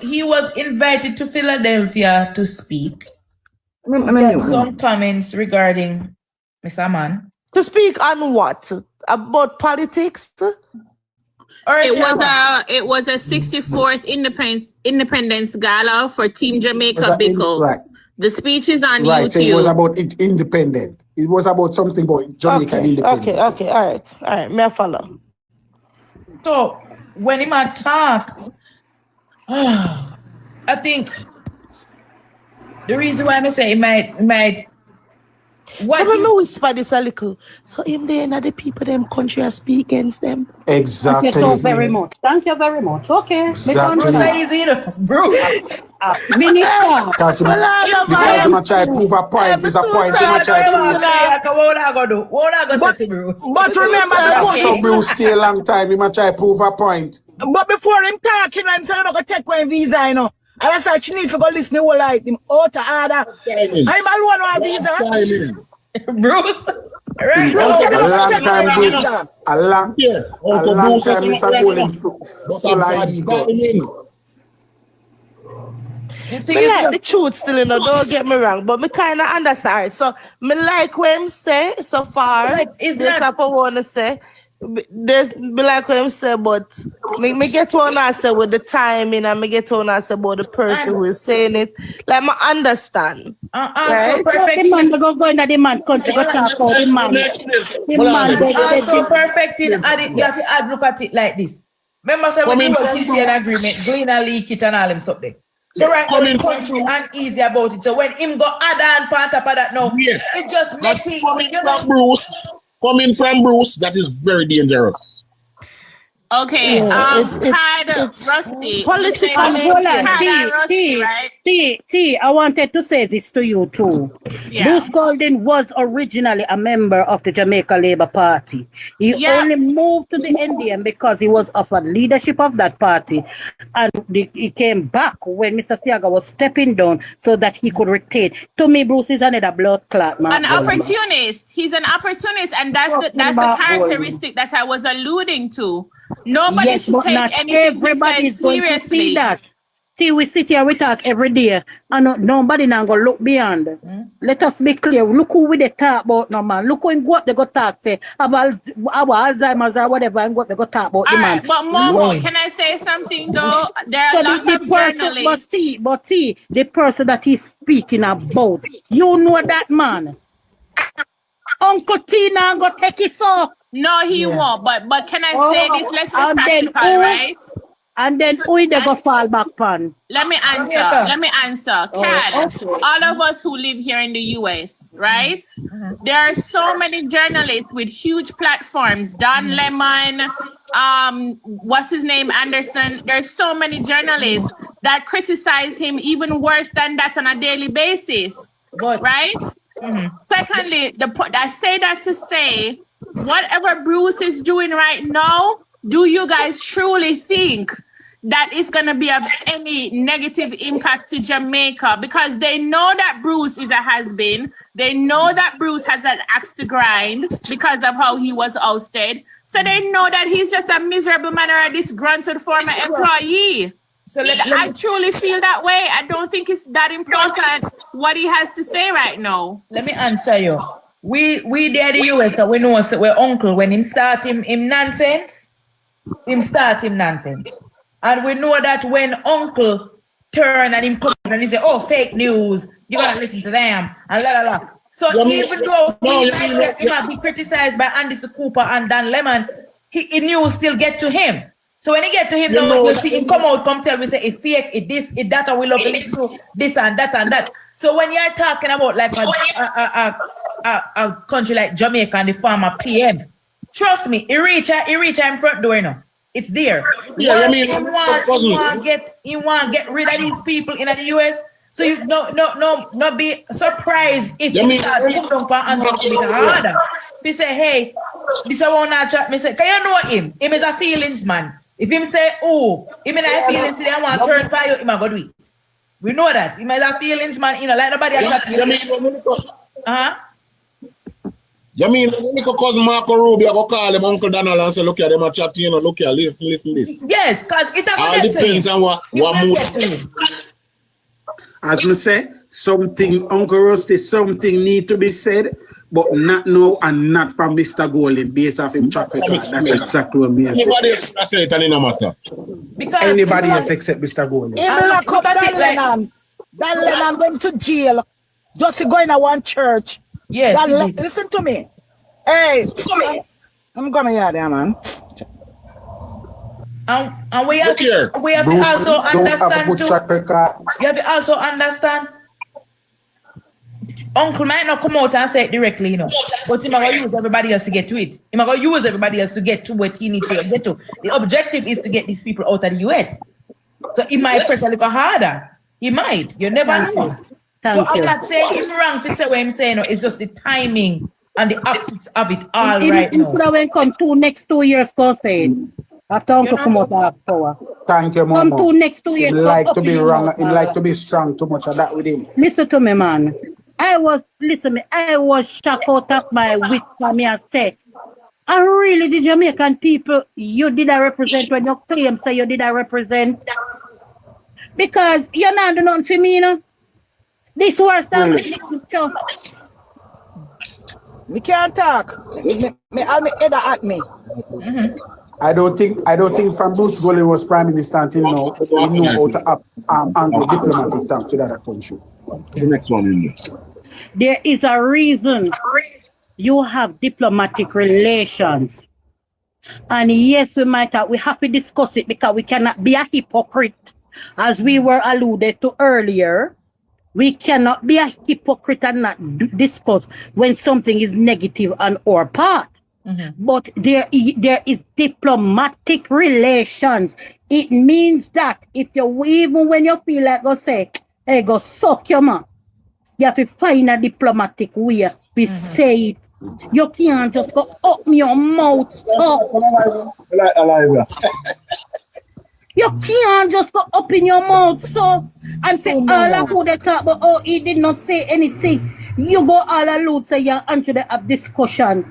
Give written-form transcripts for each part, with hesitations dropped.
he was invited to Philadelphia to speak. Some comments regarding Mr. Man. To speak on what? About politics? Or it was a 64th Independence Gala for Team Jamaica Bickle. Right. The speech is on YouTube. Right, so it was about independent. It was about something about Jamaica independent. Okay, all right, may I follow? So when he might talk, I think the reason why I say he might. What so we whisper this a little. So him there and the people them country are speak against them. Exactly. Thank you so very much. Thank you very much. Okay. Exactly. Bro. Minister. Because my child prove a point is a point. What I go do? What I go say to Bruce? But remember, so Bruce stay a long time. My child prove a point. But before him talking, I'm saying I'm gonna take one visa, you know. And that's why she need to go listen to all like him out of order. I'm alone on a visa. Bruce. Right. A long time, Bruce. A long time, Mr. Golden full of ego. Me like the truth still, you know, don't get me wrong, but me kind of understand. So, me like what him say so far. Is this what I want to say? There's me like what him say, but me get one answer with the timing, and me get one answer about the person who is saying it. Like, me understand. Right? So perfect. The man go in the man country, go talk about the man. So perfect. You have to add, look at it like this. Remember, when you were TC an agreement, going and leak it and all them something. So right now, the country and easy about it. So when him go add on part of that now, it just makes me, coming from Bruce, that is very dangerous. Okay, it's Rusty. Politically, I wanted to say this to you too. Yeah. Bruce Golden was originally a member of the Jamaica Labour Party. He only moved to the NDM because he was offered leadership of that party, and he came back when Mr. Siaga was stepping down so that he could retain. To me, Bruce is another blood clot, man. An opportunist. He's an opportunist, and that's the characteristic that I was alluding to. Nobody should take anything we say seriously. See that. See, we sit here, we talk every day, and nobody now go look beyond. Let us be clear. Look who we they talk about, no man. Look who what they go talk say about our Alzheimer's or whatever, and what they go talk about. All right, but Momo, can I say something though? There are lots of journalists. But see, the person that he's speaking about, you know that man. Uncle Tina go take it so. No, he won't. But can I say this? Let's be practical, right? And then we they go fall back pan. Let me answer. Kat, all of us who live here in the US, right? There are so many journalists with huge platforms. Don Lemon, what's his name, Anderson. There's so many journalists that criticize him even worse than that on a daily basis, right? Secondly, I say that to say, whatever Bruce is doing right now, do you guys truly think that it's going to be of any negative impact to Jamaica? Because they know that Bruce is a has-been. They know that Bruce has an axe to grind because of how he was ousted. So they know that he's just a miserable man or a disgruntled former employee. So I truly feel that way. I don't think it's that important what he has to say right now. Let me answer you. We there the US, so we know we're uncle when him start him nonsense. And we know that when uncle turn and him come and he say, oh, fake news, you gotta listen to them and la la la. So even though he might be criticized by Andy Cooper and Dan Lemon, he news still get to him. So when he get to him, now we see him come tell we say it fake, it this, it that, and we love it to this and that and that. So when you're talking about like a country like Jamaica and the former PM, trust me, he reach him front door now. It's there. Yeah, I mean, you want get rid of these people in the US. So you not be surprised if you start to dump and talk to me harder. They say, hey, this I want to chat. Me say, can you know him? Him is a feelings man. If him say, oh, him in a feelings today, I want to turn fire, him a go do it. We know that. Him is a feelings man, you know, like nobody else. You mean when cousin Marco Rubio go call him Uncle Donald and say, look at them a chat, you know, look here, listen this. Yes, because it all depends on what mood. As we say, something, Uncle Rusty, something need to be said, but not now and not from Mr. Golden, based off him track record. That's exactly what me say. Anybody else can say it and it no matter. Because anybody else except Mr. Golden. He lock up Dan Lennon. Dan Lennon went to jail just to go in a one church. Yes. Listen to me. Hey, I'm gonna hear there, man. And we have to also understand too. You have to also understand. Uncle might not come out and say it directly, you know, but he might gonna use everybody else to get to it. He might gonna use everybody else to get to what he needs to get to. The objective is to get these people out of the US. So he might press a little harder. He might. You never know. So I'm not saying him wrong to say what I'm saying. No, it's just the timing and the optics of it all right now. Could have come next 2 years, go say. After Uncle come out of power. Thank you, Mama. Come next 2 years. He like to be wrong. He like to be strong. Too much of that with him. Listen to me, man. I was shocked out of my wit for me and say, I really the Jamaican people you did I represent when you claim say you did I represent. Because you're not doing nothing for me, you know. This was the We can't talk. Me head at me. I don't think from Bruce Golden was Prime Minister until now, he knew how to handle diplomatic talk to the other country. The next one in there is a reason you have diplomatic relations. And yes, we have to discuss it because we cannot be a hypocrite. As we were alluded to earlier, we cannot be a hypocrite and not discuss when something is negative on our part. But there is diplomatic relations. It means that if you even when you feel like go say, hey, go suck your mouth, you have to find a diplomatic way to say it. You can't just go up your mouth so. You can't just go up in your mouth so and say all of who they talk about, oh, he did not say anything. You go all alone say you're Andrew they have discussion.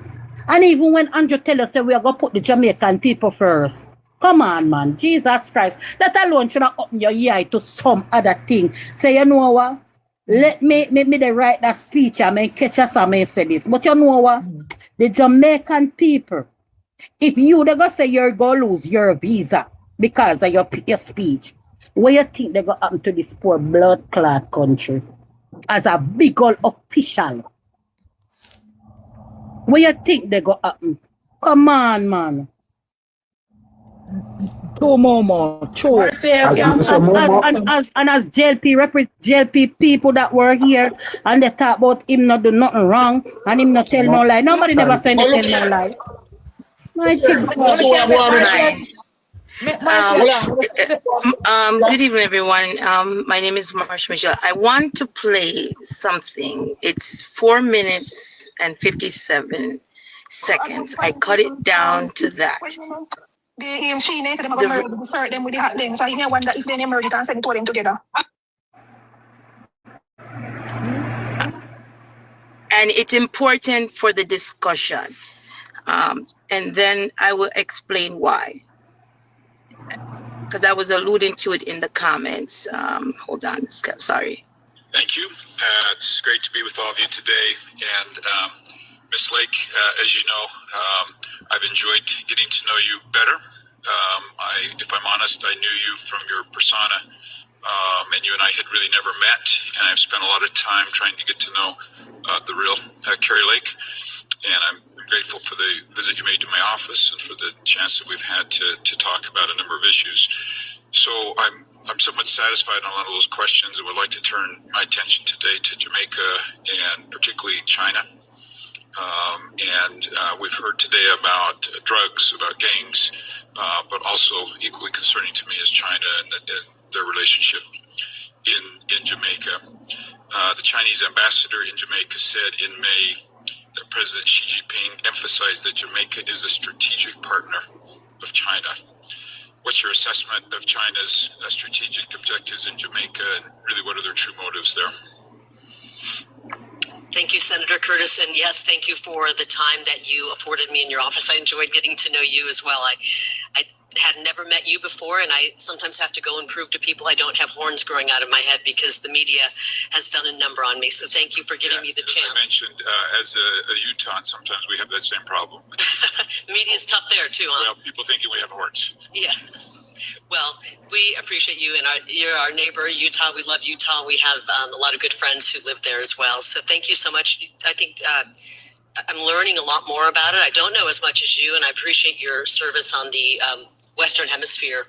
And even when Andrew tell us that we are going to put the Jamaican people first. Come on, man. Jesus Christ. That alone should have opened your ear to some other thing. Say, you know what? Let me write that speech and may catch us and may say this. But you know what? The Jamaican people, if you they're going to say you're going to lose your visa because of your speech, what you think they're going to happen to this poor blood clot country as a big old official? What you think they go happen? Come on, man. Two more. Two. And as JLP people that were here and they talk about him not do nothing wrong and him not tell no lie. Nobody never said he tell no lie. Good evening, everyone. My name is Marsh Michelle. I want to play something. It's 4 minutes and 57 seconds. I cut it down to that. And it's important for the discussion. And then I will explain why. Because I was alluding to it in the comments. Hold on, sorry. Thank you. It's great to be with all of you today. And Ms. Lake, as you know, I've enjoyed getting to know you better. If I'm honest, I knew you from your persona, and you and I had really never met. And I've spent a lot of time trying to get to know the real Carrie Lake. And I'm grateful for the visit you made to my office and for the chance that we've had to talk about a number of issues. So I'm somewhat satisfied on a lot of those questions and would like to turn my attention today to Jamaica and particularly China. We've heard today about drugs, about gangs, but also equally concerning to me is China and their relationship in Jamaica. The Chinese ambassador in Jamaica said in May that President Xi Jinping emphasized that Jamaica is a strategic partner of China. What's your assessment of China's strategic objectives in Jamaica, and really what are their true motives there? Thank you, Senator Curtis. And yes, thank you for the time that you afforded me in your office. I enjoyed getting to know you as well. I had never met you before, and I sometimes have to go and prove to people I don't have horns growing out of my head because the media has done a number on me. So thank you for giving me the chance. As I mentioned, as a Utah, sometimes we have that same problem. The media is tough there too, huh? Well, people thinking we have horns. Yeah. Well, we appreciate you, and you're our neighbor, Utah. We love Utah. We have a lot of good friends who live there as well. So thank you so much. I think I'm learning a lot more about it. I don't know as much as you, and I appreciate your service on the Western Hemisphere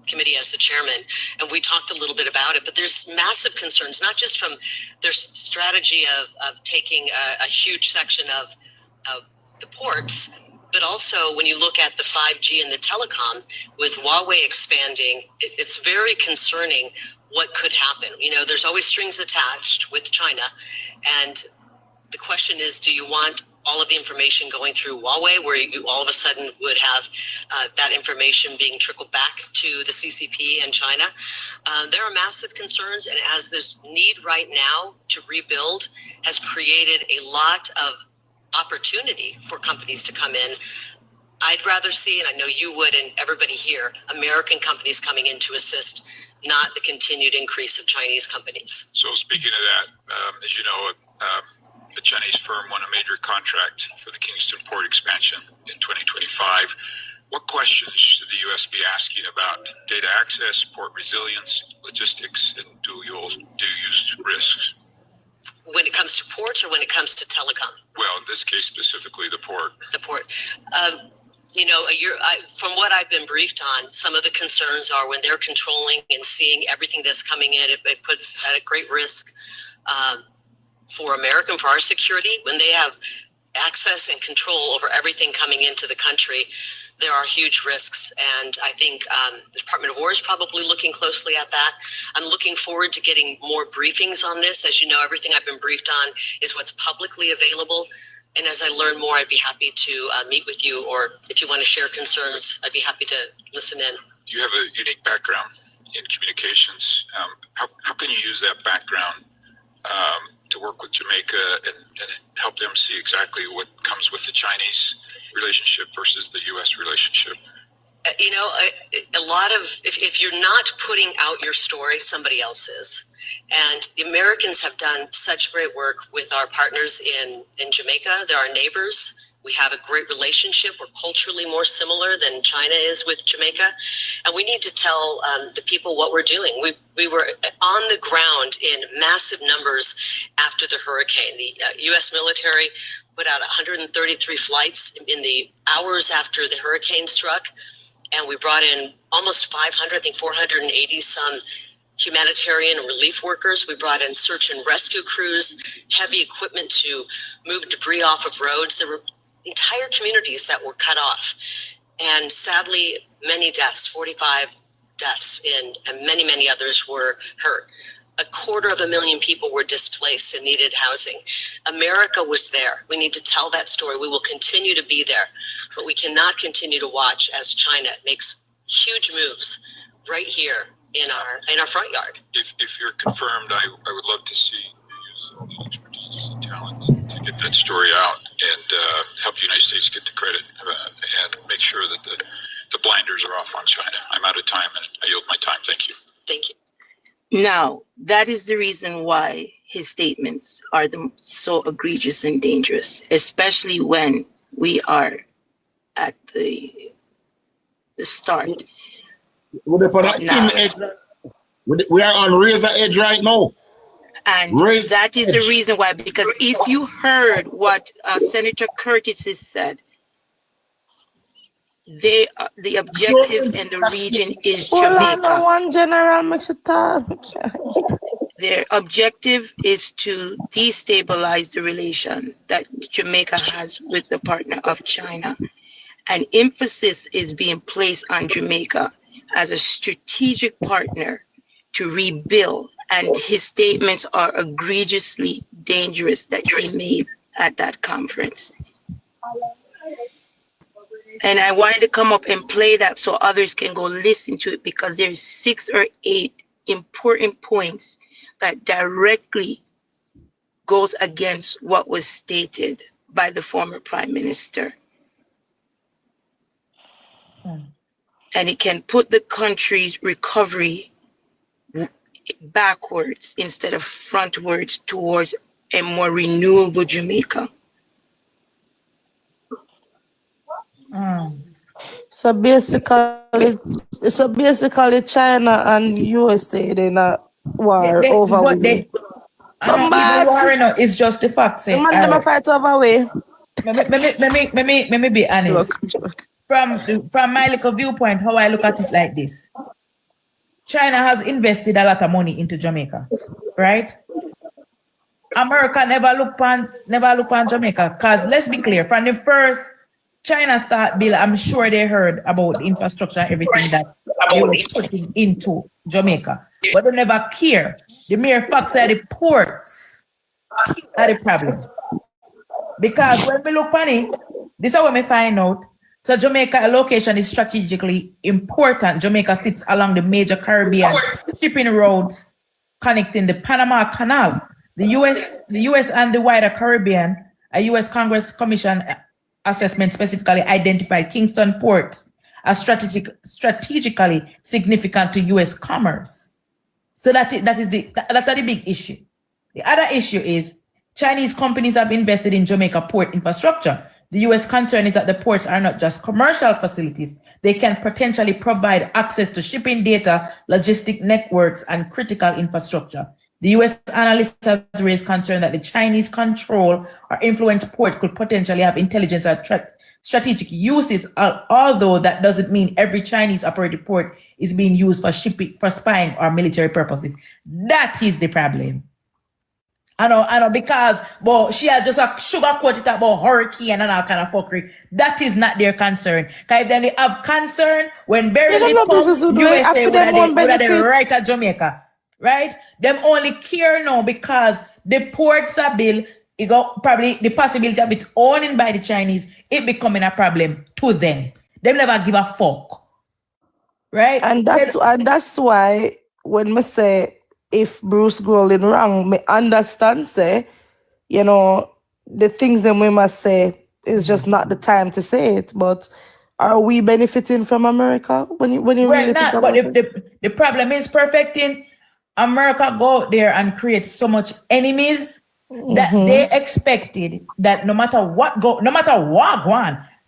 Committee as the chairman. And we talked a little bit about it, but there's massive concerns, not just from their strategy of taking a huge section of the ports, but also when you look at the 5G and the telecom with Huawei expanding, it's very concerning what could happen. You know, there's always strings attached with China. And the question is, do you want all of the information going through Huawei, where you all of a sudden would have that information being trickled back to the CCP and China? There are massive concerns, and as this need right now to rebuild has created a lot of opportunity for companies to come in. I'd rather see, and I know you would, and everybody here, American companies coming in to assist, not the continued increase of Chinese companies. So speaking of that, as you know, the Chinese firm won a major contract for the Kingston port expansion in 2025. What questions should the U.S. be asking about data access, port resilience, logistics, and dual-use risks? When it comes to ports or when it comes to telecom? Well, in this case, specifically the port. The port. You know, from what I've been briefed on, some of the concerns are when they're controlling and seeing everything that's coming in, it puts at a great risk for America and for our security. When they have access and control over everything coming into the country, there are huge risks. And I think the Department of War is probably looking closely at that. I'm looking forward to getting more briefings on this. As you know, everything I've been briefed on is what's publicly available. And as I learn more, I'd be happy to meet with you, or if you want to share concerns, I'd be happy to listen in. You have a unique background in communications. How can you use that background to work with Jamaica and help them see exactly what comes with the Chinese relationship versus the U.S. relationship? You know, a lot of, if you're not putting out your story, somebody else is. And the Americans have done such great work with our partners in Jamaica. They're our neighbors. We have a great relationship. We're culturally more similar than China is with Jamaica. And we need to tell the people what we're doing. We were on the ground in massive numbers after the hurricane. The U.S. military put out 133 flights in the hours after the hurricane struck. And we brought in almost 500, I think 480 some humanitarian and relief workers. We brought in search and rescue crews, heavy equipment to move debris off of roads. There were entire communities that were cut off. And sadly, many deaths, 45 deaths, and many, many others were hurt. 250,000 people were displaced and needed housing. America was there. We need to tell that story. We will continue to be there, but we cannot continue to watch as China makes huge moves right here in our front yard. If you're confirmed, I would love to see you use all the expertise and talent to get that story out and help the United States get the credit and make sure that the blinders are off on China. I'm out of time, and I yield my time. Thank you. Thank you. Now, that is the reason why his statements are so egregious and dangerous, especially when we are at the start. We are on razor edge right now. And that is the reason why, because if you heard what Senator Curtis has said, the objective in the region is Jamaica. One general makes it tough. Their objective is to destabilize the relation that Jamaica has with the partner of China. An emphasis is being placed on Jamaica as a strategic partner to rebuild, and his statements are egregiously dangerous that he made at that conference. And I wanted to come up and play that so others can go listen to it, because there's 6 or 8 important points that directly goes against what was stated by the former prime minister. And it can put the country's recovery backwards instead of frontwards towards a more renewable Jamaica. So basically, China and USA they not war over but with they, it. I don't even worry, no, it's just the fact. Say, Man, fight over way. Let me be honest. From my little viewpoint, how I look at it like this. China has invested a lot of money into Jamaica, right? America never look on Jamaica, because let's be clear, from the first China start bill, I'm sure they heard about the infrastructure and everything that they were putting into Jamaica, but they never care. The mere fact that the ports are the problem. Because when we look on it, this is what we find out. So Jamaica location is strategically important. Jamaica sits along the major Caribbean shipping roads connecting the Panama Canal. The US and the wider Caribbean, a US Congress Commission assessment specifically identified Kingston Port as strategically significant to US commerce. So that's the big issue. The other issue is Chinese companies have invested in Jamaica port infrastructure. The US concern is that the ports are not just commercial facilities. They can potentially provide access to shipping data, logistic networks, and critical infrastructure. The US analyst has raised concern that the Chinese control or influence port could potentially have intelligence or strategic uses, although that doesn't mean every Chinese operated port is being used for shipping, for spying or military purposes. That is the problem. I know, because but she had just a sugarcoat it about hurricane and all kind of fuckery. That is not their concern. Because if they have concern, when Barely comes, USA would have right at Jamaica. Right? Them only care now because the ports are built, it got probably the possibility of it owning by the Chinese, it becoming a problem to them. Them never give a fuck. Right? And that's why when me say if Bruce Golding wrong, me understand say, you know, the things that we must say is just not the time to say it. But are we benefiting from America when you really think about it? The problem is perfecting. America go out there and create so much enemies that they expected that no matter what go on,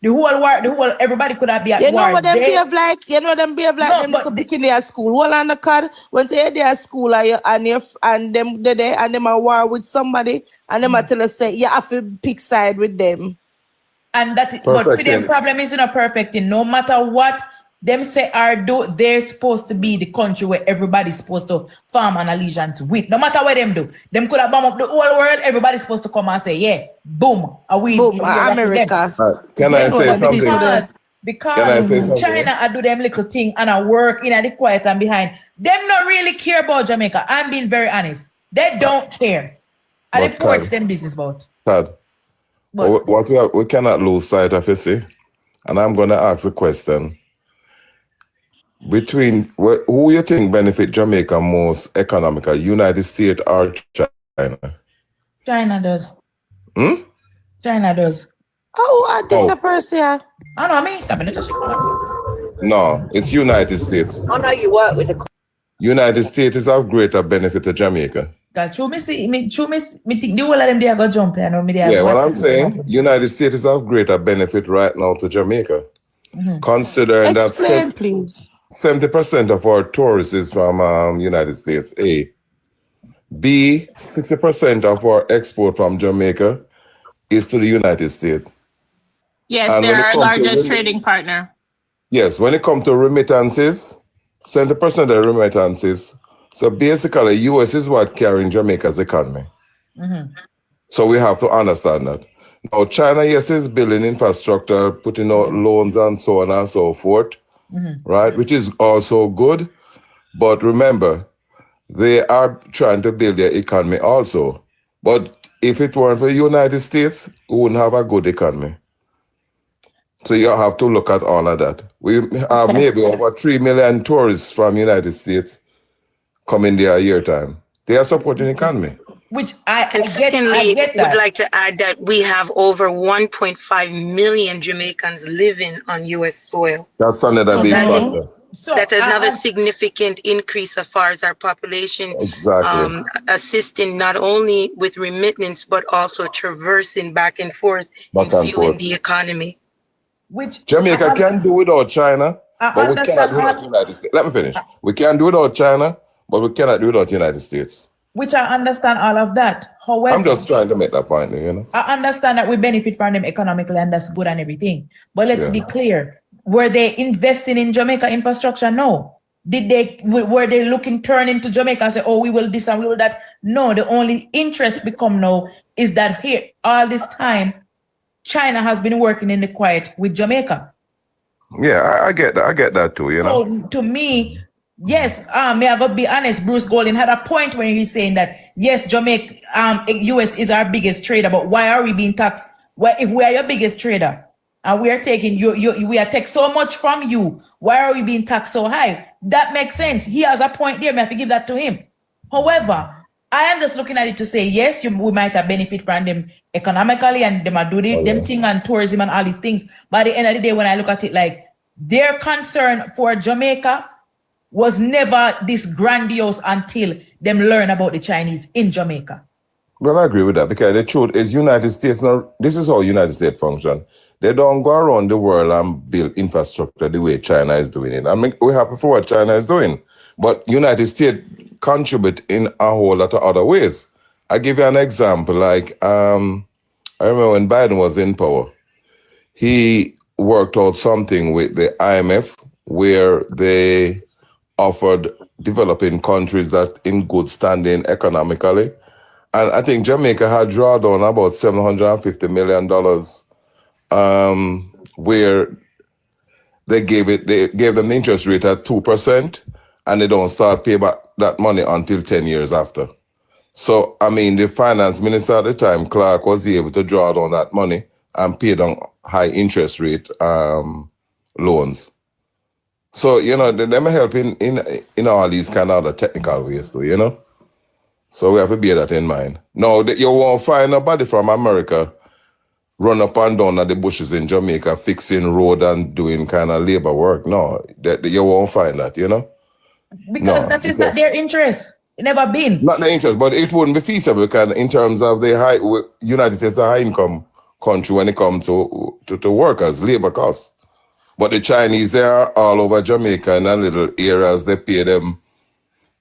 the whole everybody could have be at war. You know what them behave like? Them could pick in their school. Well on the card, when they their school and them are war with somebody and them are tell us say you have to pick side with them. And that but for them problem is not perfecting. No matter what them say they're supposed to be the country where everybody's supposed to farm an allegiance with. No matter what them do. Them could have bomb up the whole world, everybody's supposed to come and say, yeah, boom, America. Can I say something? Because China do them little thing and I work in the quiet and behind. Them not really care about Jamaica. I'm being very honest. They don't care. And the ports them business about. We cannot lose sight of, you see. And I'm gonna ask a question. Between who you think benefit Jamaica most economically, United States or China? China does. China does. Oh, this a person. I know, I mean, no, it's United States. Oh no, you work with the United States is of greater benefit to Jamaica. Me think the whole of them they are gonna jump here. Yeah, what I'm saying, United States is of greater benefit right now to Jamaica. Considering Explain, please. 70% of our tourists is from United States, A. B, 60% of our export from Jamaica is to the United States. Yes, they're our largest trading partner. Yes, when it comes to remittances, 70% of remittances. So basically, US is what carrying Jamaica's economy. So we have to understand that. Now, China, yes, is building infrastructure, putting out loans and so on and so forth. Right, which is also good, but remember, they are trying to build their economy also. But if it weren't for the United States, we wouldn't have a good economy. So you have to look at all of that. We have maybe over 3 million tourists from United States coming there a year time. They are supporting the economy. Which And secondly, would like to add that we have over 1.5 million Jamaicans living on U.S. soil. That's another big factor. So that's another significant increase as far as our population. Exactly. Assisting not only with remittance, but also traversing back and forth and fueling the economy. Which Jamaica can do without China, but we cannot do without the United States. Let me finish. We can do without China, but we cannot do without the United States. Which I understand all of that. However, I'm just trying to make that point, you know. I understand that we benefit from them economically and that's good and everything. But let's be clear. Were they investing in Jamaica infrastructure? No. Were they turning to Jamaica and say, oh, we will this and we will that? No, the only interest become now is that here, all this time, China has been working in the quiet with Jamaica. Yeah, I get that. I get that too, you know. So to me, yes, may I go be honest, Bruce Golding had a point when he's saying that, yes, Jamaica, US is our biggest trader, but why are we being taxed? Well, if we are your biggest trader and we are taking we are taking so much from you, why are we being taxed so high? That makes sense. He has a point there. May I have to give that to him. However, I am just looking at it to say, yes, we might have benefit from them economically and them are doing them thing and tourism and all these things. But at the end of the day, when I look at it, like their concern for Jamaica was never this grandiose until them learn about the Chinese in Jamaica. Well, I agree with that because the truth is United States, now, this is how United States function. They don't go around the world and build infrastructure the way China is doing it. I mean, we're happy for what China is doing, but United States contribute in a whole lot of other ways. I give you an example, like I remember when Biden was in power, he worked out something with the IMF where they offered developing countries that in good standing economically. And I think Jamaica had drawn down about $750 million where they gave them the interest rate at 2% and they don't start pay back that money until 10 years after. So, I mean, the finance minister at the time, Clark, was able to draw down that money and pay down high interest rate loans. So, you know, them help in all these kind of other technical ways too, you know? So we have to bear that in mind. No, you won't find nobody from America run up and down at the bushes in Jamaica fixing road and doing kind of labor work. No, you won't find that, you know? Because that is not their interest. It never been. Not their interest, but it wouldn't be feasible because in terms of the United States, a high income country when it comes to workers, labor costs. But the Chinese, they are all over Jamaica in little areas, they pay them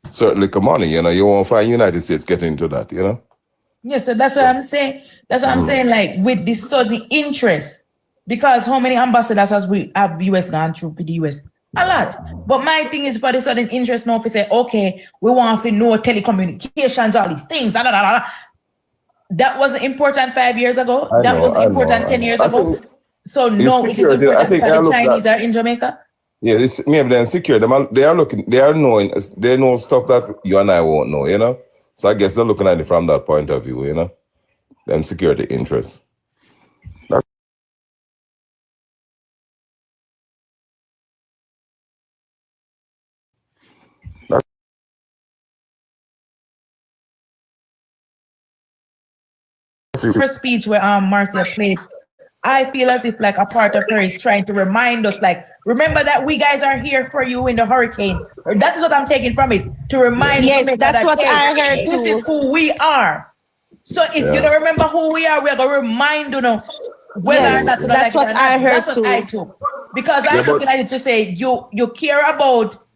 certain little money, you know. You won't find United States getting into that, you know. Yes, so that's what I'm saying. That's what I'm saying, like with this sudden interest, because how many ambassadors has we have US gone through for the US? A lot. But my thing is for the sudden interest now, if we say, okay, we want to know telecommunications, all these things, that wasn't important 5 years ago. That wasn't important 10 years ago. So no, it is important that the Chinese are in Jamaica. Yeah, it's maybe they're insecure. They know stuff that you and I won't know, you know? So I guess they're looking at it from that point of view, you know? Them security interests. First speech where Marcia played, I feel as if like a part of her is trying to remind us, like, remember that we guys are here for you in the hurricane. That is what I'm taking from it, to remind yes, you. That's what I heard this too. is who we are. So if you don't remember who we are, we're going to remind you now whether or not. That's what I heard too. I took. Because I'm looking at it to say you care about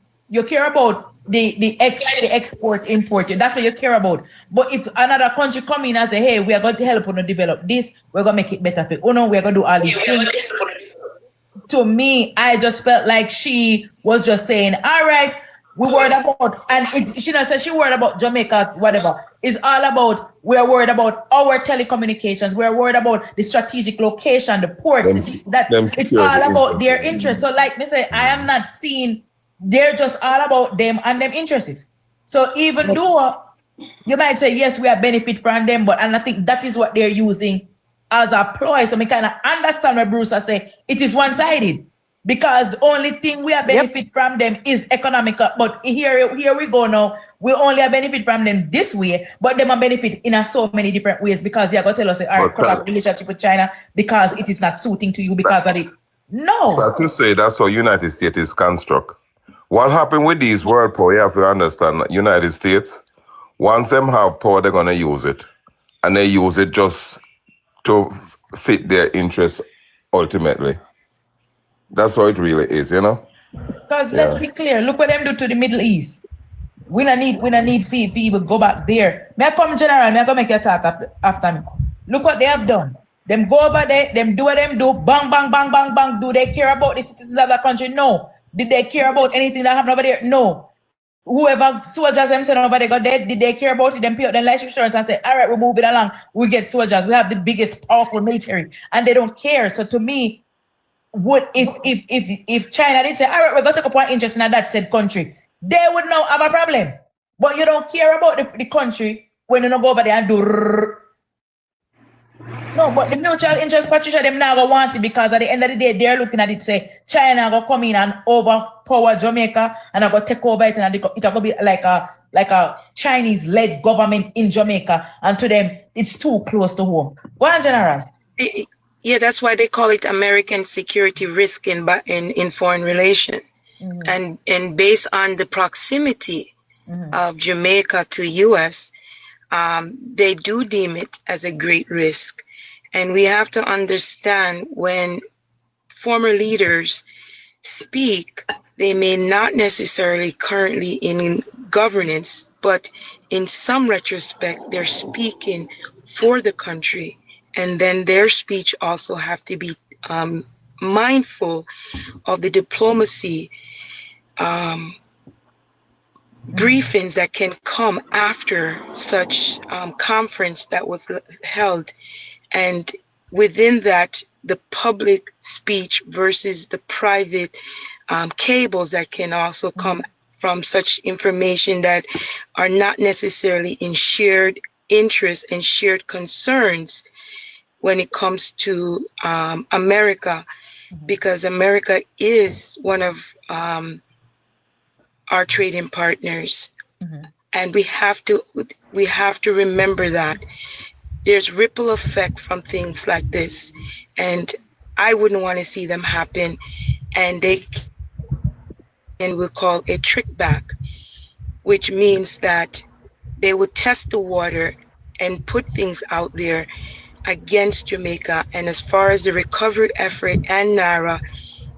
the export import. That's what you care about. But if another country come in and say, hey, we are going to help you to develop this, we're going to make it better for you. Oh no, we're going to do all these things. To me, I just felt like she was just saying, all right, we worried about, and she not said she worried about Jamaica, whatever. It's all about, we're worried about our telecommunications. We're worried about the strategic location, the port. It's all about their interests. So like me say, I am not seeing, they're just all about them and them interests. So even though you might say, yes, we are benefit from them, and I think that is what they're using as a ploy. So me kind of understand what Bruce has said. It is one-sided. because the only thing we are benefit from them is economical. But here we go now. We only are benefit from them this way, but them are benefit in so many different ways because you're going to tell us, all right, cut off relationship with China because it is not suiting to you because of it. No. So to say that's how United States is construct. What happened with these world power, you have to understand, United States, once them have power, they're going to use it. And they use it just to fit their interests ultimately. That's how it really is, you know? Because let's be clear, look what them do to the Middle East. We don't need people go back there. May I come general, may I go make you talk after me. Look what they have done. Them go over there, them do what them do, bang, bang, bang, bang, bang. Do they care about the citizens of the country? No. Did they care about anything that happened over there? No. Whoever soldiers them sent over there got dead, did they care about it? Them pay out their life insurance and say, all right, we're moving along. We get soldiers. We have the biggest, powerful military. And they don't care. So to me, if China did say, all right, we're going to take up our interest in that said country, they would now have a problem. But you don't care about the country when you don't go over there and do. No, but the mutual interest, Patricia, them now go want it because at the end of the day, they're looking at it, say, China go come in and overpower Jamaica and I go take over it and it'll go be like a Chinese-led government in Jamaica. And to them, it's too close to home. Go on, General. Yeah, that's why they call it American security risk in foreign relation. And based on the proximity of Jamaica to US, they do deem it as a great risk. And we have to understand when former leaders speak, they may not necessarily currently in governance, but in some retrospect, they're speaking for the country. And then their speech also have to be mindful of the diplomacy briefings that can come after such conference that was held. And within that, the public speech versus the private cables that can also come from such information that are not necessarily in shared interests and shared concerns when it comes to America, because America is one of our trading partners. And we have to remember that there's ripple effect from things like this, and I wouldn't want to see them happen. And we'll call a trick back, which means that they would test the water and put things out there against Jamaica. And as far as the recovery effort and NARA,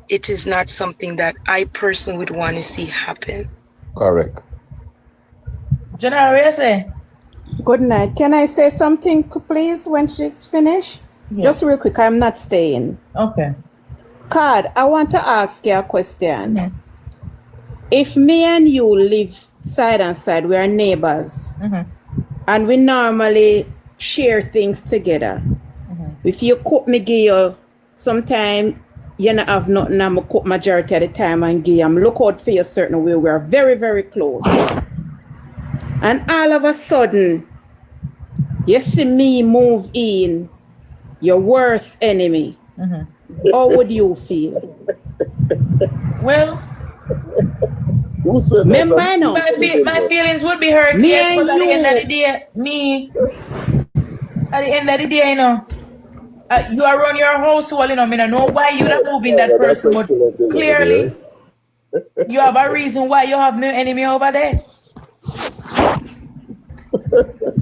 it is not something that I personally would want to see happen. Correct. General, what you say? Good night. Can I say something, please, when she's finished? Yeah. Just real quick, I'm not staying. Okay. Card, I want to ask you a question. Yeah. If me and you live side and side, we are neighbors, and we normally share things together. If you cook me, give you, sometime you not have nothing, I'm cook majority of the time and give you, look out for you a certain way. We are very, very close. And all of a sudden, you see me move in your worst enemy. How would you feel? Well, remember, I know. My feelings would be hurt. Me yes, and but at the end of the day, at the end of the day, you know, you are on your household, you know, I don't know why you're not moving that person, but clearly you have a reason why you have no enemy over there.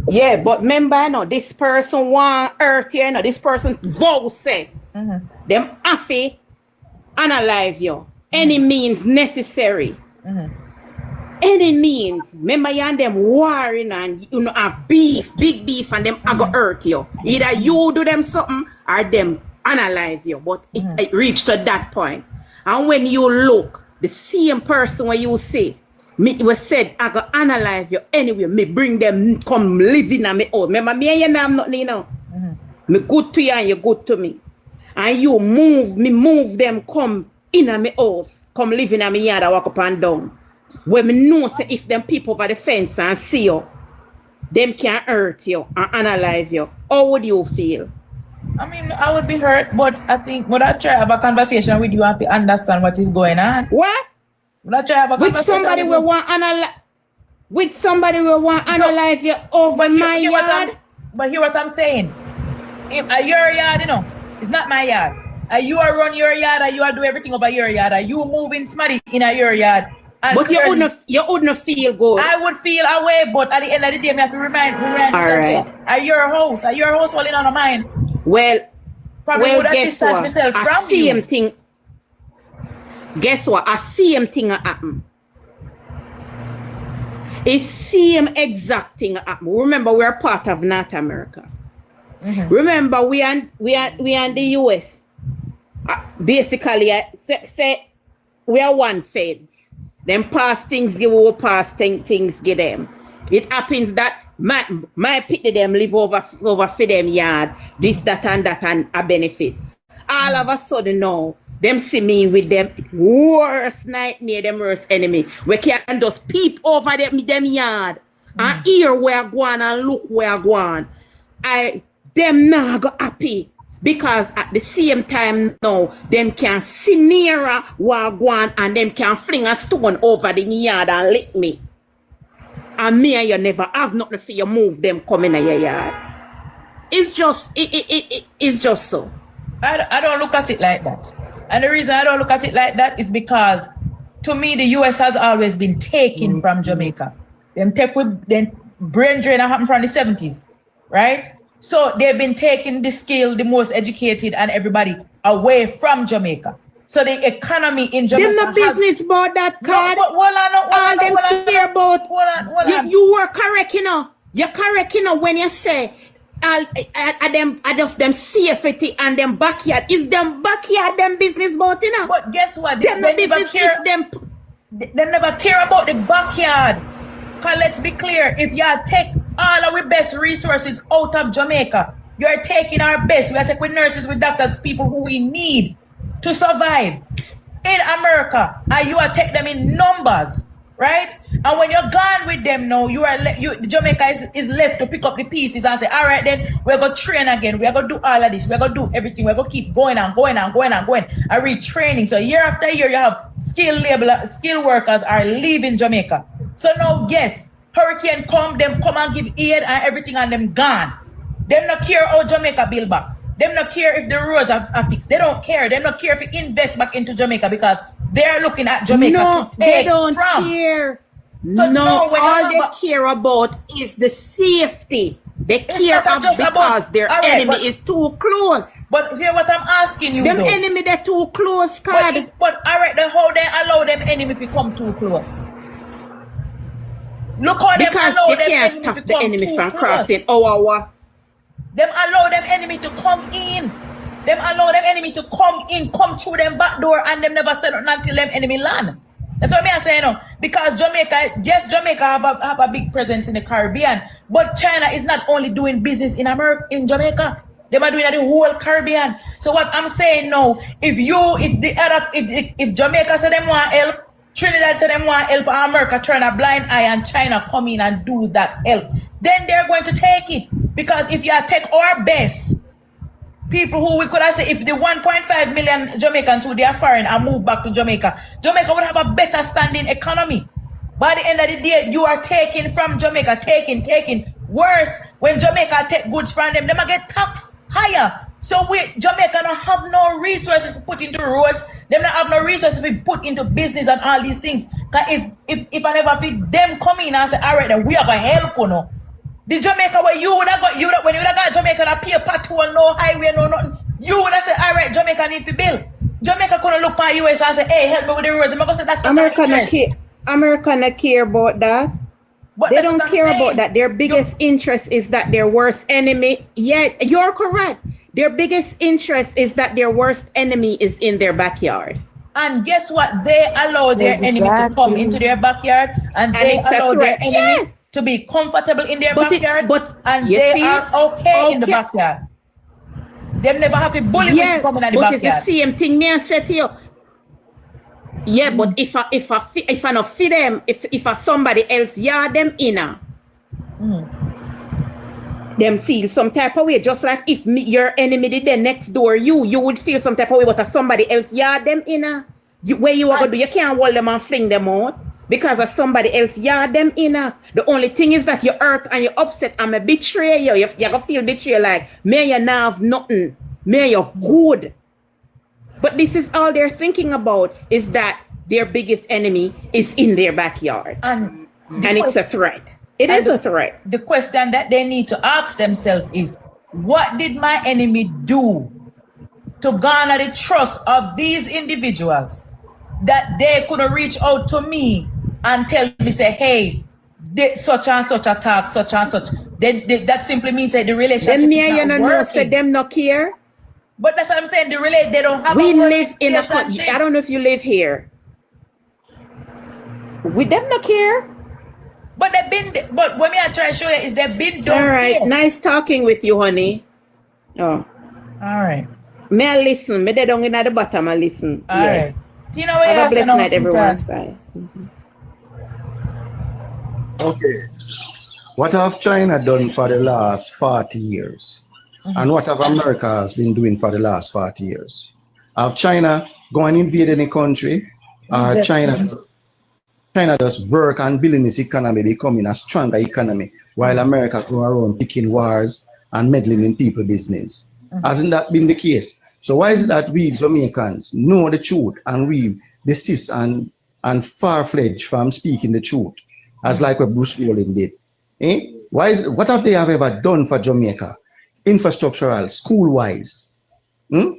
Yeah, but remember, I know, this person want hurt you, you know, this person vow say, them happy unalive you. Any means necessary. Any means. Remember, you and them warring and you know have beef, big beef, and them are gonna hurt you. Either you do them something or them unalive you. But it reached to that point. And when you look, the same person when you say, me was said, I go unalive you anyway. Me bring them come live in me house. Remember, me and you I'm not, you know. Me good to you and you good to me. And you move them come in my house, come live in my yard and walk up and down. When me know say if them people over the fence and see you, them can hurt you and unalive you. How would you feel? I mean, I would be hurt, but I think when I try to have a conversation with you, I have to understand what is going on. What? When I try to have a with somebody will want analyze. With somebody will want analyze you over my yard. But hear what I'm saying. If your yard, you know, it's not my yard. You are run your yard, or you are do everything over your yard, or you moving somebody in your yard. But you wouldn't feel good. I would feel away, but at the end of the day, I have to remind myself. At your house holding on mine. Well, probably would have guess distanced what? myself A from same you. thing. Guess what? A same thing happen. A same exact thing happen. Remember, we are part of North America. Remember, we are in the US. Basically, say we are one feds. Them pass things give, we pass things give them. It happens that my pity them live over for them yard, this, that, and a benefit. All of a sudden now, them see me with them worst nightmare, them worst enemy. We can just peep over them yard and hear where I go on and look where I go on. Them not go happy. Because at the same time now, them can see nearer where I go on and them can fling a stone over the yard and lick me. And me and you never have nothing for you move them coming in your yard. It's just, it's just so. I don't look at it like that. And the reason I don't look at it like that is because, to me, the US has always been taken from Jamaica. Them brain drain that happened from the 70s, right? So they've been taking the skilled, the most educated, and everybody away from Jamaica. So the economy in Jamaica. Them no business about that card. All them care about. You were correct, you know. You're correct, you know, when you say them safety and them backyard. Is them backyard them business about, you know? But guess what? Them never care. Them never care about the backyard. Because let's be clear, if you take all our best resources out of Jamaica, you're taking our best. We are taking with nurses, with doctors, people who we need to survive in America, and you are take them in numbers, right? And when you're gone with them now, Jamaica is left to pick up the pieces and say, all right, then we're going to train again. We're going to do all of this. We're going to do everything. We're going to keep going and retraining. So year after year, you have skilled workers are leaving Jamaica. So now, yes, hurricane come and give aid and everything, and them gone. Them not care how Jamaica build back. Them not care if the roads are fixed. They don't care. They don't care if you invest back into Jamaica, because they're looking at Jamaica to take they don't from. Care. So all they care about is the safety. They care because their enemy is too close. But hear what I'm asking you. Them enemy, they're too close, card. But all right, how they allow them enemy to come too close? Look how because them allow they them can't enemy stop to the come enemy too from close. crossing our. Them allow them enemy to come in. Them allow them enemy to come through them back door, and them never said nothing until them enemy land. That's what I'm saying now. Because Jamaica, yes, Jamaica have a big presence in the Caribbean, but China is not only doing business in Jamaica. They are doing it in the whole Caribbean. So what I'm saying now, if Jamaica said them want help, Trinidad said them want help, and America turn a blind eye and China come in and do that help, then they're going to take it. Because if you take our best people who we could have said, if the 1.5 million Jamaicans who they are foreign and move back to Jamaica, Jamaica would have a better standing economy. By the end of the day, you are taking from Jamaica, taking. Worse, when Jamaica take goods from them, they might get taxed higher. So Jamaica don't have no resources to put into roads. They don't have no resources to put into business and all these things. Because if I never pick them come in and say, all right, then we are going to help you know. The Jamaica where when you would have got Jamaica and pay a patrol, no highway, no nothing, you would have said, all right, Jamaica need to build. Jamaica couldn't look at US and say, hey, help me with the roads. I'm going to say, that's not America not care about that. But they don't care about that. Their biggest interest is that their worst enemy, you're correct. Their biggest interest is that their worst enemy is in their backyard. And guess what? They allow their enemy to come into their backyard, and they allow their enemy to be comfortable in their backyard, and they are okay in the backyard. They never have to bully people coming in the backyard. But it's the same thing me and say to you. Yeah, but if I not feed them, if somebody else yard them in, them feel some type of way. Just like if your enemy did the next door, you would feel some type of way, but if somebody else yard them in where you are going to do, you can't hold them and fling them out because of somebody else yard them in the only thing is that you hurt and you upset and me betray you. You're going to feel betrayed like, may you not have nothing. May you good. But this is all they're thinking about is that their biggest enemy is in their backyard. And it's a threat. It is a threat. The question that they need to ask themselves is, what did my enemy do to garner the trust of these individuals that they could reach out to me and tell me, say, hey, such and such attack, such and such. That simply means that the relationship them is not working. Say them not care. But that's what I'm saying. They don't have. We live in a country. I don't know if you live here. We them not care. But they've been. But what me I try to show you is they've been done. All right, here. Nice talking with you, honey. Oh, all right. May I listen? May they down in at the bottom and listen. All right. Do you know where have a blessed night, everyone. Bye. Okay. What have China done for the last 40 years? And what have America has been doing for the last 40 years? Have China go and invade any country? Or China does work and building its economy, becoming a stronger economy, while America go around picking wars and meddling in people's business? Hasn't that been the case? So why is it that we Jamaicans know the truth and we desist and far-fledged from speaking the truth, as like what Bruce Rowling did? What have they ever done for Jamaica? Infrastructural, school-wise.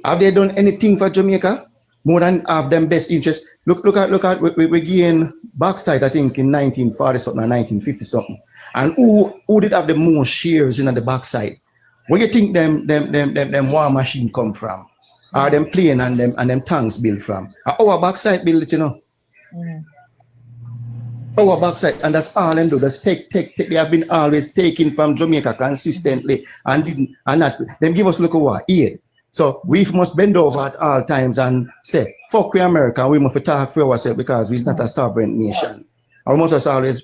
Have they done anything for Jamaica? More than have them best interest. Look at we gained backside, I think, in 1940 something or 1950 something. And who did have the most shares in the backside? Where you think them war machine come from? Are them plane and them tanks built from? Our backside built it, you know. Our backside, and that's all them do. That's take. They have been always taking from Jamaica consistently and not. Them give us look at what aid. So we must bend over at all times and say, fuck we America, we must talk for ourselves because we're not a sovereign nation. And we must just always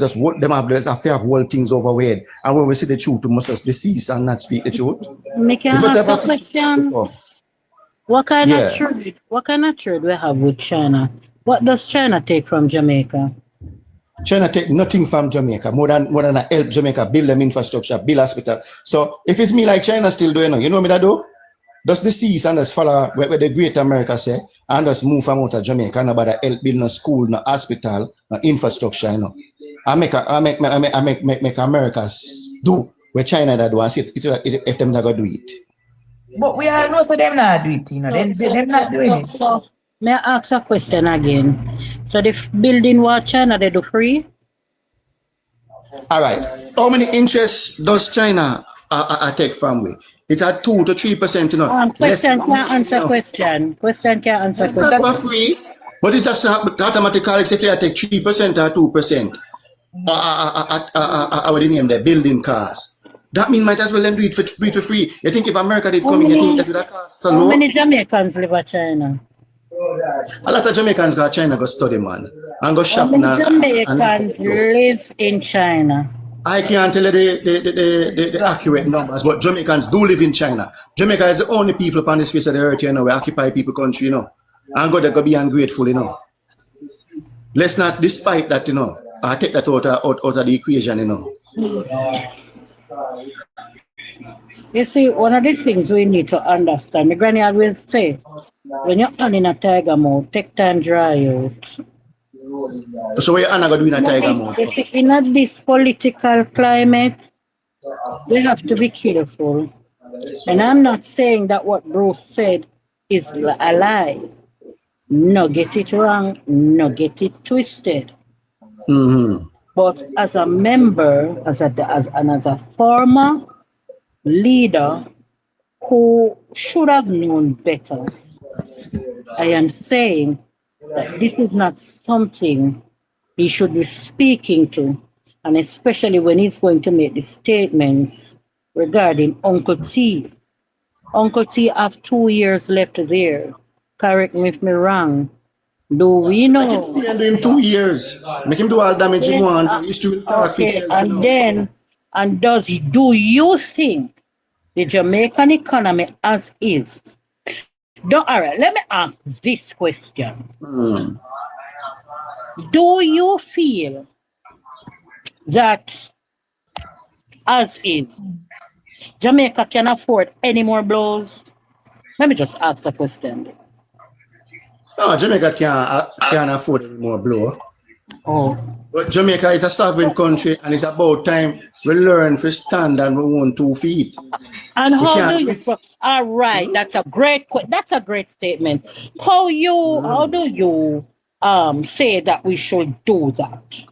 just them have world things overweighed. And when we see the truth, we must just desist and not speak the truth. Me can ask a question. What kind of trade we have with China? What does China take from Jamaica? China take nothing from Jamaica, more than help Jamaica build them infrastructure, build hospital. So if it's me like China still doing, you know what I do? Just the seas and just follow where the great America say, and just move from out of Jamaica and about help build no school, no hospital, no infrastructure, you know. I make America do what China that do and see if them not gonna do it. But we all know so them not do it, you know. Them not doing it. So may I ask a question again? So the building what China they do free? All right. How many interests does China take from we? It's at 2 to 3%, you know. Question can't answer question. Question can't answer it's question. Not for free, but it's just automatically if you take 3% or 2%. I would name the building costs. That means might as well them do it for free. You think if America did come in, you think that would have cost so low? How many Jamaicans live in China? A lot of Jamaicans go to China go study, man, and go shop. How many Jamaicans live in China? I can't tell you the accurate numbers, but Jamaicans do live in China. Jamaica is the only people on this face of the earth, you know, we occupy people country, you know. And God, they go be ungrateful, you know. Let's not, despite that, you know, I take that out of the equation, you know. You see, one of the things we need to understand, my granny always say, when you're on in a tiger mode, take time dry out. So what Anna going to do in a tiger mode? In this political climate, we have to be careful. And I'm not saying that what Bruce said is a lie. No, get it wrong. No, get it twisted. But as a member, as a former leader who should have known better, I am saying that this is not something he should be speaking to, and especially when he's going to make the statements regarding Uncle T. Uncle T have 2 years left there. Correct me if I'm wrong. Do we know? Make him stay and do him 2 years. Make him do all damage he want. Okay, and then And do you think the Jamaican economy as is? All right, let me ask this question. Do you feel that as is, Jamaica can afford any more blows? Let me just ask the question. No, Jamaica can't afford any more blow. Oh. But Jamaica is a sovereign country, and it's about time we learn to stand on our own 2 feet. And how do you? All right, that's a great statement. How do you say that we should do that?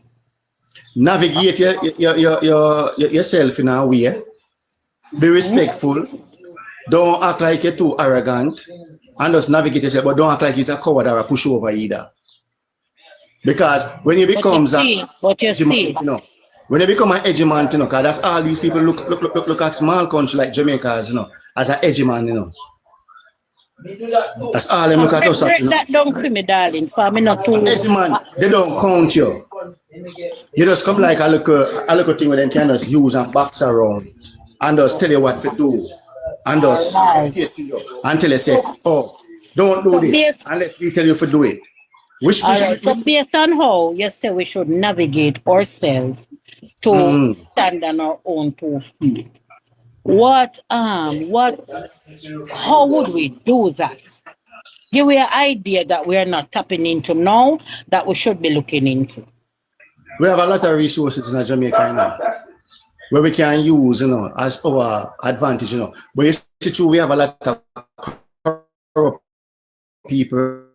Navigate yourself in a way. Be respectful. Don't act like you're too arrogant. And just navigate yourself, but don't act like you're a coward or a pushover either. Because when you become when you become an hegemon, because that's all these people look at small country like Jamaica as, as an hegemon, That's all them look at us. That don't cream me, darling. For me not too. Hegemon, they don't count you. You just come like a little thing where them can just use and box around and just tell you what to do. And just dictate to you until they say, oh, don't do this unless we tell you to do it. So based on how you say we should navigate ourselves to stand on our own 2 feet, how would we do that? Give me an idea that we are not tapping into now that we should be looking into. We have a lot of resources in Jamaica now where we can use, as our advantage, But you see, too, we have a lot of corrupt people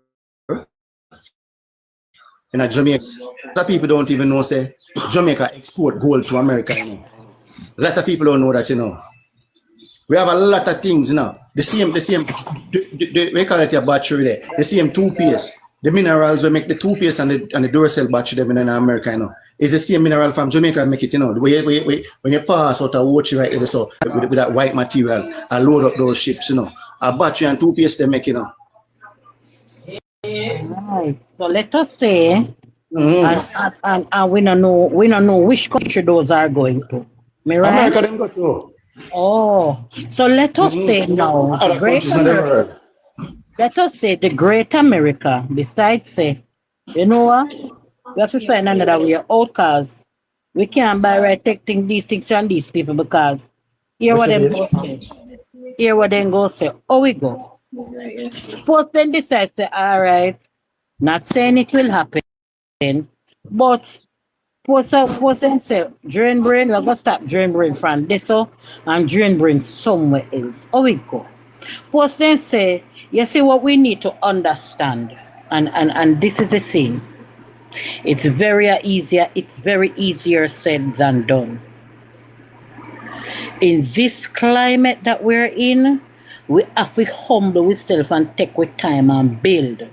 in Jamaica. A lot of people don't even know, say, Jamaica export gold to America, A lot of people don't know that, We have a lot of things, The same, we call it a battery there. The same toothpaste. The minerals we make the toothpaste and the Duracell battery them in America, It's the same mineral from Jamaica make it, when you pass out a watch right there, so with that white material, I load up those ships, A battery and toothpaste they make, Right. So let us say, and we don't know which country those are going to. Me right? America them go to. Oh, so let us say now, let us say the Great America. Besides, say, you know what? We have to find another way out, because we can't buy these things from these people, because here what them go say. Here what them go say. Oh, we go. Suppose then decide to, all right, not saying it will happen, but suppose them say, drain brain, we're going to stop drain brain from this and drain brain somewhere else. Oh, we go. Suppose then say, you see what we need to understand, and this is the thing. It's very easier said than done. In this climate that we're in, we have to humble ourselves and take with time and build.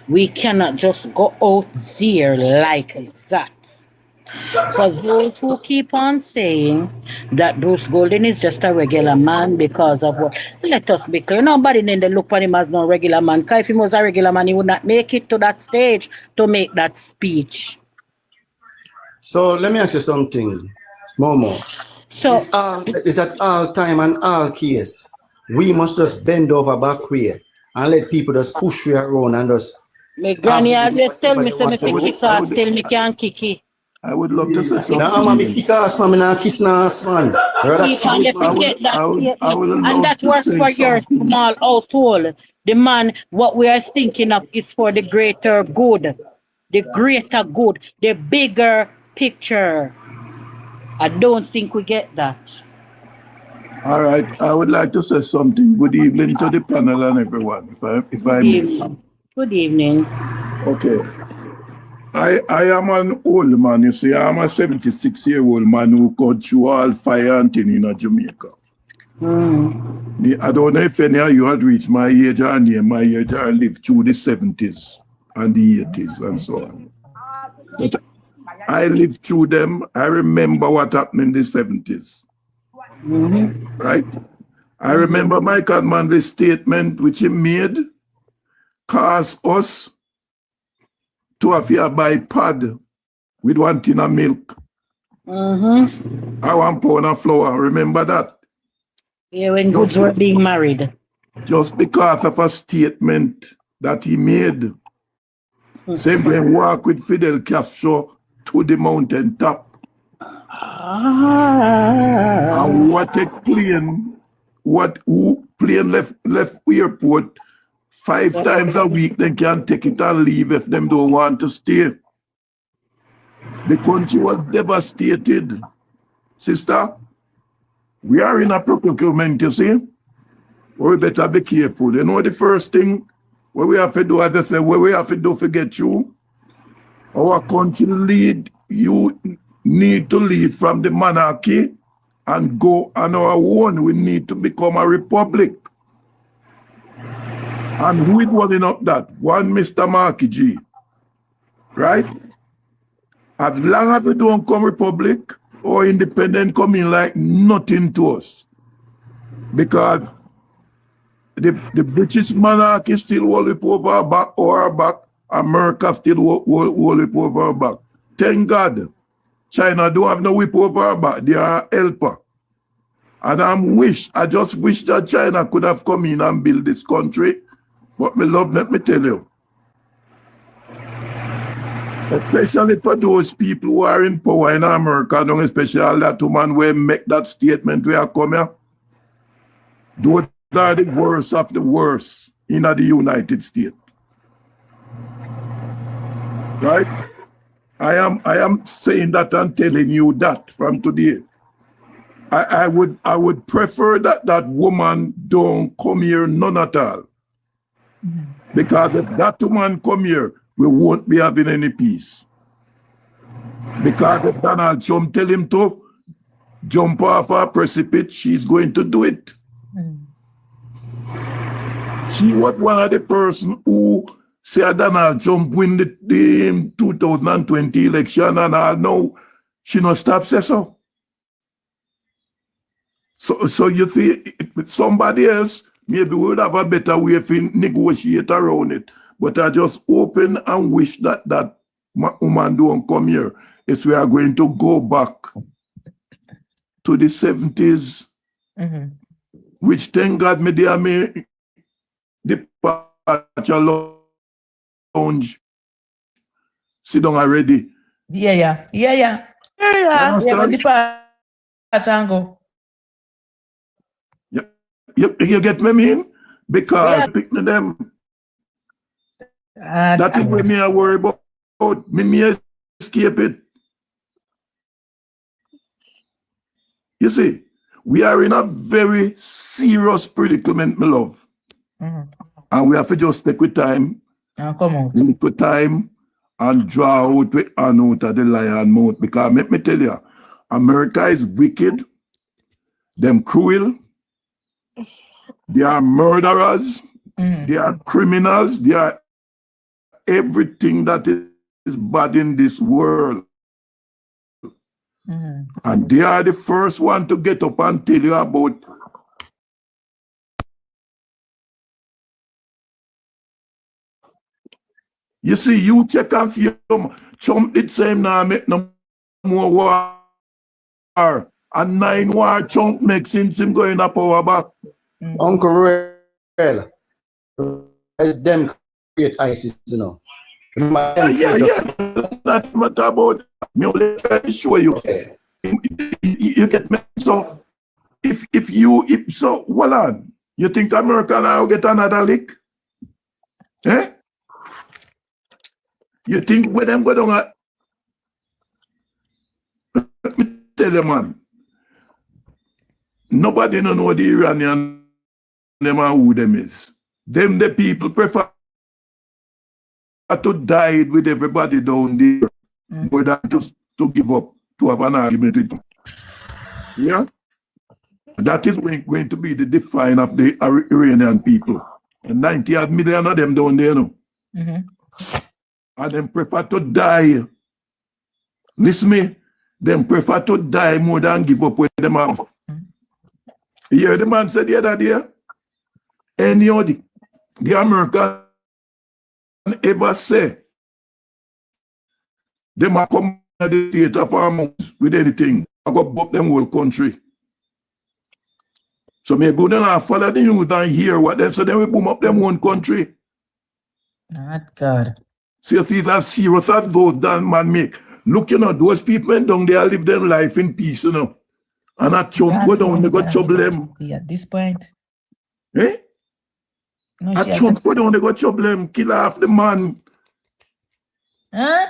We cannot just go out there like that. For those who keep on saying that Bruce Golden is just a regular man because of what, let us be clear. Nobody in the look at him as no regular man. Because if he was a regular man, he would not make it to that stage to make that speech. So let me ask you something, Momo. So is that all time and all case? We must just bend over back way and let people just push you around and just. My granny always tell me, say me kick ass till me can't kick it. I would love to say something. Nah, man, me kick ass, man. Me nah kiss nah ass, man. And that works for your small household. The man, what we are thinking of is for the greater good. The greater good. The bigger picture. I don't think we get that. All right, I would like to say something. Good evening to the panel and everyone, if I may. Good evening. Okay. I am an old man, you see. I'm a 76-year-old man who got through all fire and thing in Jamaica. I don't know if any of you had reached my age or near my age or lived through the 70s and the 80s and so on. But I lived through them. I remember what happened in the 70s. Right? I remember Michael Manley's statement, which he made, caused us to have to buy pad with 1 tin of milk. I want pound of flour. Remember that? Yeah, when goods were being married. Just because of a statement that he made. Same way walk with Fidel Castro to the mountaintop. And what a plane, who plane left airport 5 times a week, they can take it and leave if them don't want to stay. The country was devastated. Sister, we are in a procurement, you see. We better be careful. You know the first thing what we have to do, as I say, what we have to do forget you. Our country lead, you need to lead from the monarchy and go on our own. We need to become a republic. And who is holding up that? One Mr. Marky G. Right? As long as we don't come republic or independent coming like nothing to us. Because the British monarchy still hold it over our back, or our back. America still hold it over our back. Thank God, China don't have no whip over our back. They are a helper. And I just wish that China could have come in and built this country. But my love, let me tell you, especially for those people who are in power in America, and especially that woman who make that statement where I come here, those are the worst of the worst in the United States. Right? I am saying that and telling you that from today. I would prefer that woman don't come here none at all. Because if that woman come here, we won't be having any peace. Because if Donald Trump tell him to jump off a precipice, she's going to do it. She was one of the person who said Donald Trump win the 2020 election, and I know she not stop say so. So you see, with somebody else, maybe we would have a better way to negotiate around it. But I just open and wish that woman don't come here. If we are going to go back to the 70s, which thank God me there me departure lounge sit down already. Yeah. Yeah, departure and go. You get me mean? Because picking them. That is what me I worry about. Me escape it. You see, we are in a very serious predicament, my love. And we have to just take with time. Come on. We take time and draw out with out of the lion mouth. Because let me tell you, America is wicked, them cruel, they are murderers, they are criminals, they are everything that is bad in this world. And they are the first one to get up and tell you about you see, you check and feel Trump did same now make no more war. And 9 war Trump makes him going up our back. Uncle Real, them create ISIS, you know. Yeah. That's what about me. Only try to show you. You get me? So if so, hold on. You think America now get another lick? Eh? You think when them go down? Let me tell you, man. Nobody don't know the Iranian them and who them is. Them the people prefer to die with everybody down there more than to give up to have an argument with them. Yeah? That is going to be the define of the Iranian people. And 90 million of them down there, no? And them prefer to die. Listen me, them prefer to die more than give up with them have. You hear the man said the other day? Any of the American ever say they might come to the theater for a month with anything. I got book them whole country. So me go down and follow the youth and hear what them, so then we boom up them one country. Not God. So you see that serious as those that man make. Look, you know, those people down there live their life in peace, you know. And a chump go down, they go trouble them. At this point. Eh? No, a chump go down, they go trouble them, kill off the man. Huh?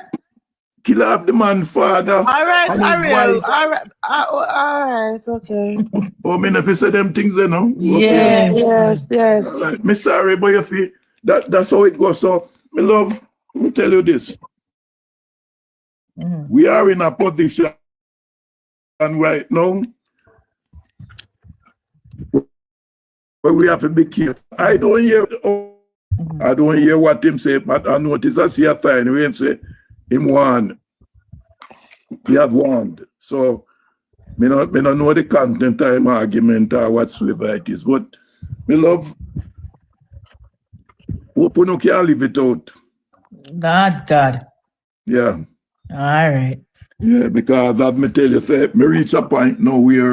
Kill off the man father. All right, Ariel. All right, okay. Oh, me never say them things, you know. Yes. All right, me sorry, but you see, that's how it goes. So, me love, let me tell you this. We are in a position right now where we have to be careful. I don't hear what him say, but I notice I see a sign where him say him warned. He have warned. So me not know the content of him argument or whatsoever it is. But me love, hope you can live it out. God. Yeah. All right. Yeah, because that me tell you, say, me reach a point now where